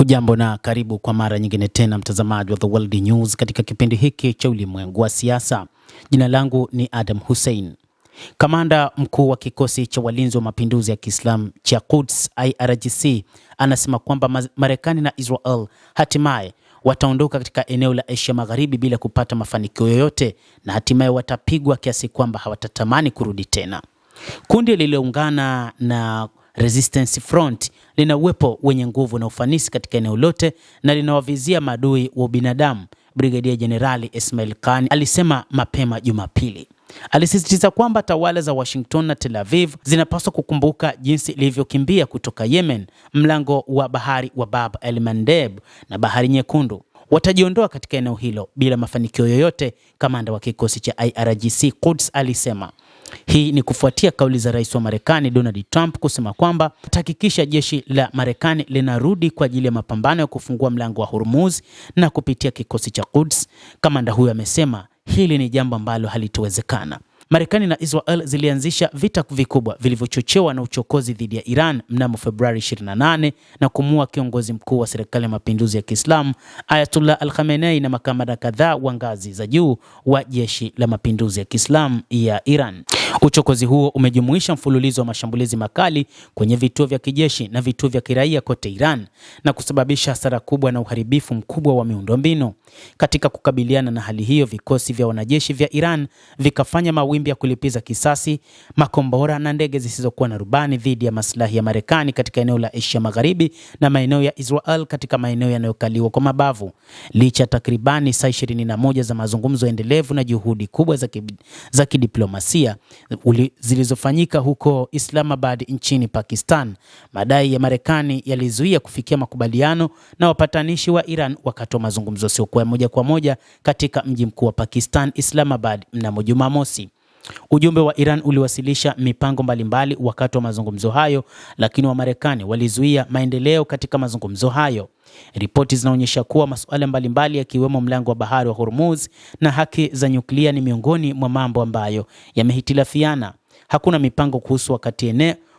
Hujambo na karibu kwa mara nyingine tena mtazamaji wa The World News katika kipindi hiki cha ulimwengu wa siasa. Jina langu ni Adam Hussein. Kamanda mkuu wa kikosi cha walinzi wa mapinduzi ya Kiislamu cha Quds IRGC anasema kwamba Marekani na Israel hatimaye wataondoka katika eneo la Asia Magharibi bila kupata mafanikio yoyote na hatimaye watapigwa kiasi kwamba hawatatamani kurudi tena. Kundi lililoungana na Resistance Front lina uwepo wenye nguvu na ufanisi katika eneo lote na linawavizia maadui wa binadamu, Brigadia Jenerali Ismail Khan alisema mapema Jumapili. Alisisitiza kwamba tawala za Washington na Tel Aviv zinapaswa kukumbuka jinsi ilivyokimbia kutoka Yemen, mlango wa bahari wa Bab el-Mandeb na Bahari Nyekundu. Watajiondoa katika eneo hilo bila mafanikio yoyote, kamanda wa kikosi cha IRGC Quds alisema. Hii ni kufuatia kauli za rais wa Marekani Donald Trump kusema kwamba atahakikisha jeshi la Marekani linarudi kwa ajili ya mapambano ya kufungua mlango wa Hormuz na kupitia kikosi cha Quds. Kamanda huyo amesema hili ni jambo ambalo halitowezekana. Marekani na Israel zilianzisha vita vikubwa vilivyochochewa na uchokozi dhidi ya Iran mnamo Februari 28 na kumuua kiongozi mkuu wa serikali ya mapinduzi ya Kiislamu Ayatollah Al-Khamenei na makamanda kadhaa wa ngazi za juu wa jeshi la mapinduzi ya Kiislamu ya Iran. Uchokozi huo umejumuisha mfululizo wa mashambulizi makali kwenye vituo vya kijeshi na vituo vya kiraia kote Iran na kusababisha hasara kubwa na uharibifu mkubwa wa miundombinu. Katika kukabiliana na hali hiyo, vikosi vya wanajeshi vya Iran vikafanya mawimbi ya kulipiza kisasi, makombora na ndege zisizokuwa na rubani dhidi ya maslahi ya Marekani katika eneo la Asia Magharibi na maeneo ya Israel katika maeneo yanayokaliwa kwa mabavu. Licha takribani saa 21 za mazungumzo endelevu na juhudi kubwa za kidiplomasia zilizofanyika huko Islamabad nchini Pakistan, madai ya Marekani yalizuia kufikia makubaliano na wapatanishi wa Iran wakati wa mazungumzo sio kwa moja kwa moja katika mji mkuu wa Pakistan, Islamabad, mnamo Jumamosi. Ujumbe wa Iran uliwasilisha mipango mbalimbali wakati wa mazungumzo hayo, lakini wa Marekani walizuia maendeleo katika mazungumzo hayo. Ripoti zinaonyesha kuwa masuala mbalimbali yakiwemo mlango wa bahari wa Hormuz na haki za nyuklia ni miongoni mwa mambo ambayo yamehitilafiana. Hakuna mipango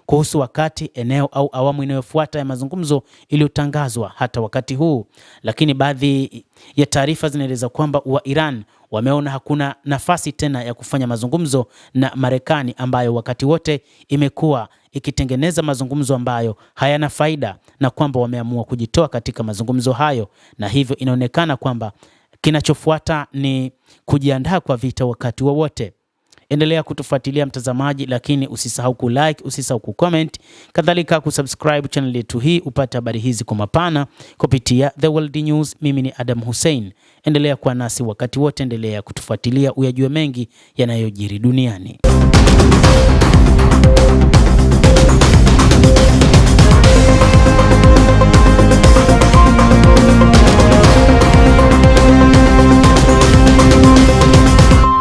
kuhusu wakati, eneo au awamu inayofuata ya mazungumzo iliyotangazwa hata wakati huu, lakini baadhi ya taarifa zinaeleza kwamba wa Iran wameona hakuna nafasi tena ya kufanya mazungumzo na Marekani ambayo wakati wote imekuwa ikitengeneza mazungumzo ambayo hayana faida, na kwamba wameamua kujitoa katika mazungumzo hayo, na hivyo inaonekana kwamba kinachofuata ni kujiandaa kwa vita wakati wowote. Endelea kutufuatilia mtazamaji, lakini usisahau kulike, usisahau kucomment, kadhalika kusubscribe channel yetu hii upate habari hizi kwa mapana kupitia The World News. Mimi ni Adam Hussein. Endelea kuwa nasi wakati wote, endelea kutufuatilia uyajue mengi yanayojiri duniani.